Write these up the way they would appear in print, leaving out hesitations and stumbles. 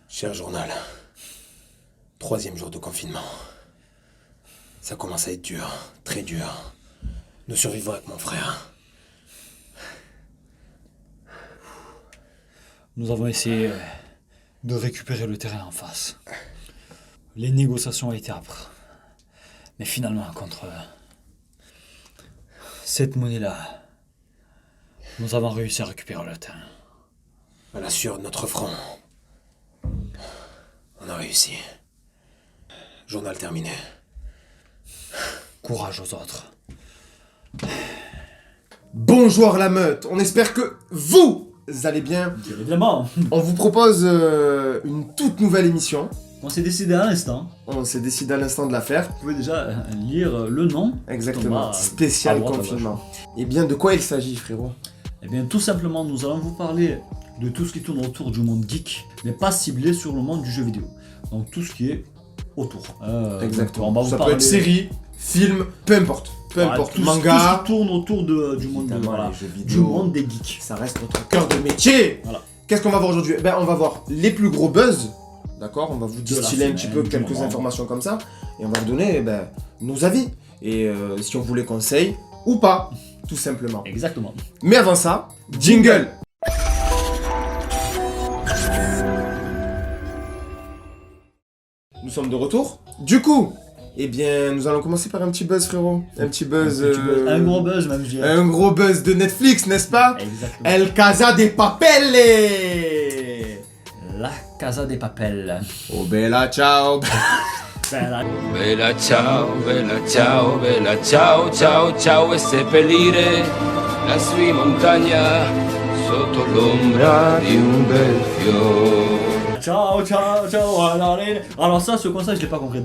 Cher journal, 3e jour de confinement. Ça commence à être dur, très dur. Nous survivons avec mon frère. Nous avons essayé de récupérer le terrain en face. Les négociations ont été âpres. Mais finalement, contre cette monnaie-là, nous avons réussi à récupérer le terrain. À la sueur de notre front. On a réussi. Journal terminé. Courage aux autres. Bonjour la meute, on espère que vous allez bien. Évidemment, On vous propose une toute nouvelle émission. on s'est décidé à l'instant. On s'est décidé à l'instant de la faire. Vous pouvez déjà lire le nom. Exactement, Thomas, spécial à droite, à confinement. Et bien de quoi il s'agit frérot? Eh bien, tout simplement, nous allons vous parler de tout ce qui tourne autour du monde geek, mais pas ciblé sur le monde du jeu vidéo. Donc, tout ce qui est autour. Exactement, donc, on va vous ça parler... peut être série, film, peu importe. Peu Voilà, importe, tout manga. ce qui tourne autour du monde, Évidemment, voilà, les jeux du vidéo. monde des geeks. Ça reste notre cœur de métier. Voilà. Qu'est-ce qu'on va voir aujourd'hui? Ben, on va voir les plus gros buzz. D'accord, on va vous De la distiller un petit peu semaine, du quelques moment. informations comme ça. Et on va vous donner nos avis. Et si on vous les conseille ou pas, tout simplement. Exactement. Mais avant ça, jingle. Nous sommes de retour. Du coup, eh bien, nous allons commencer par un petit buzz, frérot. Un petit buzz. Un gros buzz, même, je dirais. Un gros buzz de Netflix, n'est-ce pas? Exactement. El Casa de Papel. La Casa de Papel. Oh bella ciao. Ben, là, Bella ciao, ciao, ciao e seppellire la sua montagna sotto l'ombra di un bel fiore. ciao, ciao, ciao. Alors ça, ce conseil, je l'ai pas compris.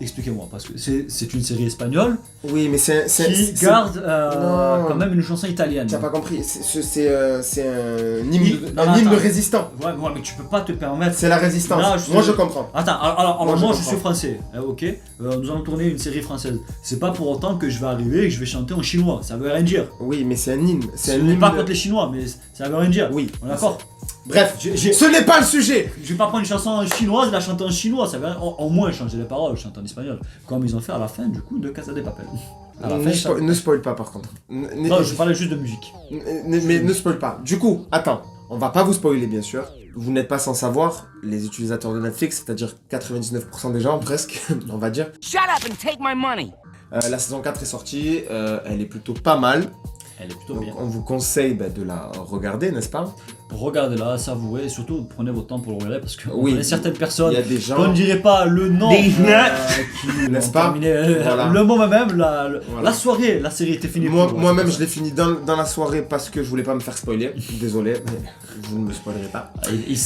Expliquez-moi, parce que c'est une série espagnole Oui, mais qui garde Non. quand même une chanson italienne. Tu n'as pas compris. C'est un hymne, Non, un hymne attends. résistant. Ouais, mais tu peux pas te permettre. C'est la résistance. Là, Moi, je comprends. Attends, alors Moi, moi, je je suis français, ok. Nous allons tourner une série française. C'est pas pour autant que je vais arriver et que je vais chanter en chinois. Ça veut rien dire. Oui, mais c'est un hymne. C'est Je un n'ai hymne. pas contre les Chinois, mais ça veut rien dire. Oui. On est d'accord. Bref, J'ai- ce n'est pas le sujet. Je vais pas prendre une chanson chinoise et la chanter en chinois. Ça veut au moins changer les paroles, chanter en espagnol. Comme ils ont fait à la fin du coup de Casa de Papel. À la fin, Ne spoil pas, par contre. Non, je parlais juste de musique. Mais ne spoil pas. Du coup, attends. On va pas vous spoiler, bien sûr. Vous n'êtes pas sans savoir, les utilisateurs de Netflix, c'est-à-dire 99% des gens, presque, on va dire. Shut up and take my money. La saison 4 est sortie, elle est plutôt pas mal. Elle est plutôt Donc bien. on vous conseille de la regarder, n'est-ce pas? Regardez-la, savourez et surtout prenez votre temps pour le regarder parce que Oui. on a certaines personnes Il y a des gens... qu'on ne dirait pas le nom Des qui N'est-ce ont pas? terminé, Voilà. le moment même, la Voilà. soirée, la série était finie. Moi-même, je l'ai fini dans la soirée parce que je voulais pas me faire spoiler. Désolé, mais je ne me spoilerai pas.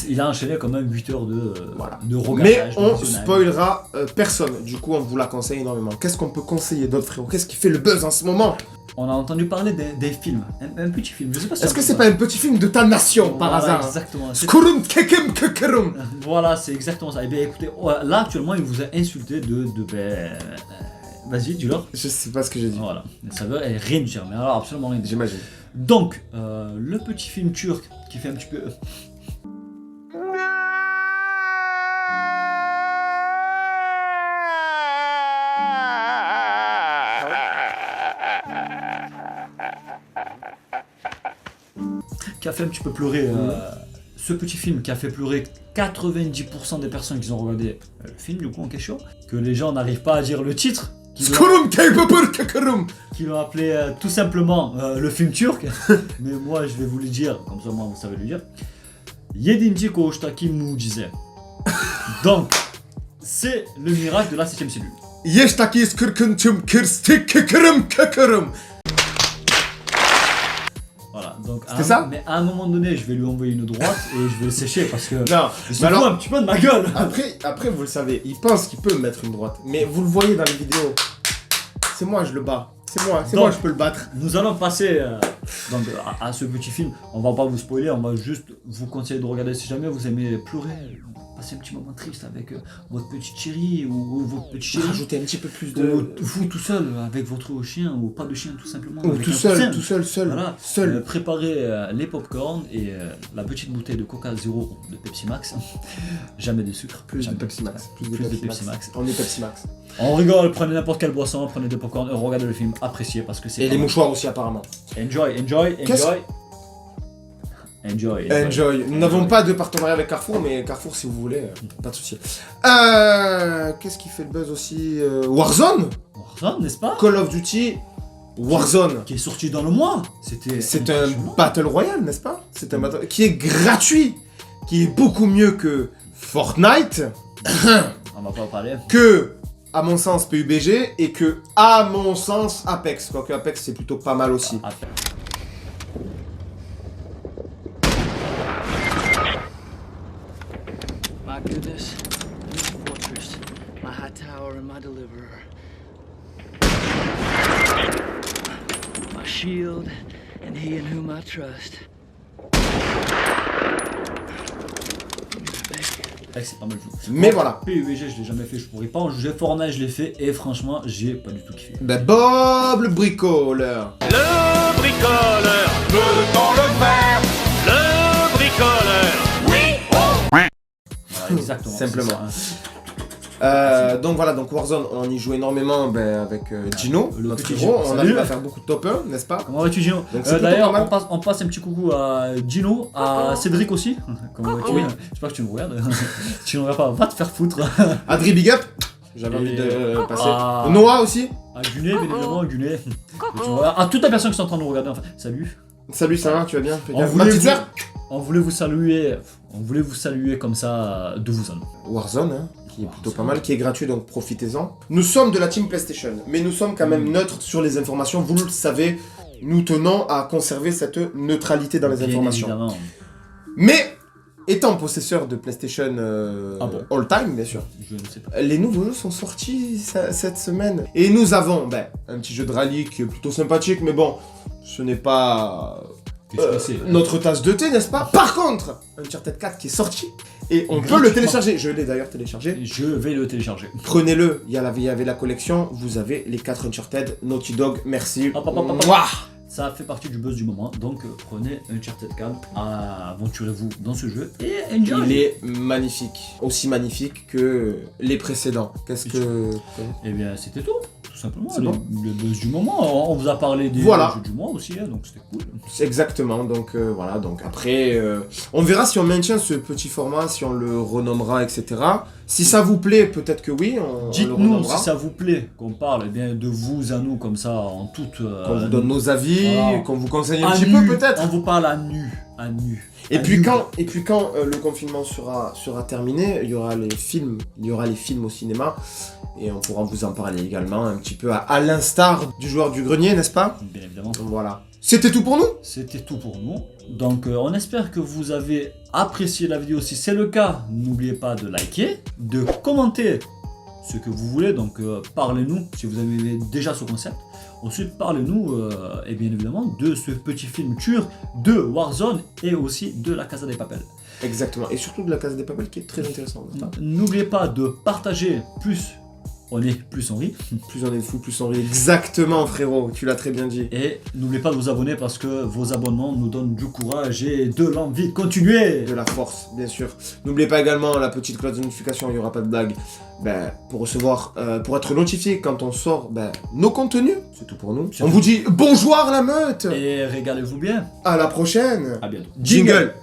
Il a enchaîné quand même 8 heures Voilà. de Mais regardage. on de visionnage. spoilera personne. Du coup, on vous la conseille énormément. Qu'est-ce qu'on peut conseiller d'autre, frérot? Qu'est-ce qui fait le buzz en ce moment? On a entendu parler des films, un petit film, je sais pas si Est-ce que c'est pas un petit film de ta nation, par Voilà, hasard? Exactement. Skurum kekem kekerum. Voilà, c'est exactement ça. Et bien écoutez, là actuellement il vous a insulté vas-y, dis-leur. Je sais pas ce que j'ai dit. Voilà, ça veut rien dire, mais alors absolument rien dire. J'imagine. Donc, le petit film turc qui fait un petit peu... qui a fait un petit peu pleurer... ce petit film qui a fait pleurer 90% des personnes qui ont regardé le film du coup en question, que les gens n'arrivent pas à dire le titre, Skurum kekepur kekerum. qui l'ont appelé tout simplement le film turc, mais moi je vais vous le dire, comme ça moi vous savez le dire. Yedinci Koğuştaki Mucize. Donc, c'est le miracle de la 7ème cellule. Yeştaki skırkınçım kırstik kekerum kekerum. Voilà, donc C'était ça mais à un moment donné, je vais lui envoyer une droite et je vais le sécher parce que Non, il se mais fout alors, un petit peu de ma gueule. après, vous le savez, il pense qu'il peut me mettre une droite. Mais vous le voyez dans les vidéos. C'est moi, je le bats. C'est moi, je peux le battre. Nous allons passer donc, à ce petit film. On va pas vous spoiler, on va juste vous conseiller de regarder si jamais vous aimez pleurer. passer un petit moment triste avec votre petite chérie ou votre petit chéri. Rajouter un petit peu plus Ou de... vous tout seul avec votre chien ou pas de chien tout simplement. Ou avec tout un seul, coussin. seul. Voilà. Seul. Préparez les popcorn et la petite bouteille de Coca Zéro de Pepsi Max. Jamais de sucre. Plus de jamais. Pepsi Max. Plus de Pepsi Max. On est Pepsi Max. On rigole, prenez n'importe quelle boisson, prenez des popcorn, regardez le film, appréciez parce que c'est. Et les mouchoirs aussi apparemment. Enjoy. Enjoy. Nous n'avons pas de partenariat avec Carrefour, mais Carrefour si vous voulez, pas de souci. Qu'est-ce qui fait le buzz aussi Warzone, Warzone, n'est-ce pas? Call of Duty, Warzone. Qui est sorti dans le mois. C'est un Battle Royale, n'est-ce pas? C'est un battle qui est gratuit, qui est beaucoup mieux que Fortnite, On va pas en parler. que, à mon sens, PUBG, et que, à mon sens, Apex. Quoique Apex, c'est plutôt pas mal aussi. My goodness, this fortress, my high tower and my deliverer. My shield and he in whom I trust. C'est pas mal joué. Mais voilà. PUBG, je l'ai jamais fait, je pourrais pas en juger. Fortnite, je l'ai fait et franchement, j'ai pas du tout kiffé. Ben Bob le bricoleur. Le bricoleur, peut-on le faire? Le bricoleur, Voilà, exactement. Simplement. c'est ça, hein. Donc voilà, donc Warzone, on y joue énormément avec Gino, Le notre petit héros. Gino, On salut. arrive à faire beaucoup de top 1, n'est-ce pas? Comment vas-tu, Gino? Donc, c'est D'ailleurs, plutôt pas mal. on passe un petit coucou à Gino, à Cédric aussi. Comment vas-tu? J'espère que tu me regardes. Si tu ne me regardes pas, va te faire foutre. Adri Big Up, j'avais Et- envie de passer. Ah. Noah aussi. À Gunet, bien évidemment, Gunet. À toute la personne qui est en train de nous regarder, enfin, salut. Salut, ça va, tu vas bien? On Ma voulait petite vous- sœur. On voulait vous saluer comme ça de vous à nous. Warzone, hein, qui est plutôt pas mal, qui est gratuit, donc profitez-en. Nous sommes de la team PlayStation, mais nous sommes quand même neutres sur les informations, vous le savez. Nous tenons à conserver cette neutralité dans les Bien informations. évidemment. Mais, étant possesseur de PlayStation Ah bon. all time, bien sûr, Je ne sais pas. les nouveaux jeux sont sortis cette semaine. Et nous avons un petit jeu de rallye qui est plutôt sympathique, mais bon, ce n'est pas Qu'est-ce que c'est? notre tasse de thé, n'est-ce pas? Par contre, Uncharted 4 qui est sorti, et on peut le Gratuitement. télécharger. Je l'ai d'ailleurs téléchargé. Je vais le télécharger. Prenez-le, il y avait la collection, vous avez les 4 Uncharted, Naughty Dog, merci. Hop, hop, hop, hop, hop. Mouah. Ça fait partie du buzz du moment, donc prenez Uncharted 4, aventurez-vous dans ce jeu et enjoy. Il est magnifique, aussi magnifique que les précédents. Qu'est-ce que... Eh bien, c'était tout simplement. C'est bon. Le buzz du moment. On vous a parlé des Voilà. jeux du mois aussi, hein, donc c'était cool. Exactement, donc voilà, donc après, on verra si on maintient ce petit format, si on le renommera, etc. Si ça vous plaît, peut-être que oui, on le Dites-nous renommera. si ça vous plaît qu'on parle eh bien, de vous à nous comme ça en toute. Qu'on vous donne nos avis, voilà. qu'on vous conseille un à petit nu. peu peut-être. On vous parle à nu. À nu. Et À puis nu. quand le confinement sera terminé, il y aura les films au cinéma, et on pourra vous en parler également un petit peu à l'instar du joueur du grenier, n'est-ce pas? Bien évidemment. Voilà. C'était tout pour nous. C'était tout pour nous. Donc on espère que vous avez apprécié la vidéo. Si c'est le cas, n'oubliez pas de liker, de commenter ce que vous voulez. Donc parlez-nous si vous avez déjà ce concept. Ensuite, parlez-nous et bien évidemment de ce petit film turc de Warzone et aussi de la Casa des Papel. Exactement. Et surtout de la Casa des Papel qui est très intéressante, n'est-ce pas? N'oubliez pas de partager, plus on est, plus on rit. Plus on est fou, plus on rit. Exactement, frérot. Tu l'as très bien dit. Et n'oubliez pas de vous abonner parce que vos abonnements nous donnent du courage et de l'envie de continuer. De la force, bien sûr. N'oubliez pas également la petite cloche de notification, il n'y aura pas de blague. Pour recevoir, pour être notifié quand on sort nos contenus. C'est tout pour nous. C'est On tout. vous dit bonjour la meute. Et régalez-vous bien. À la prochaine. À bientôt. Jingle.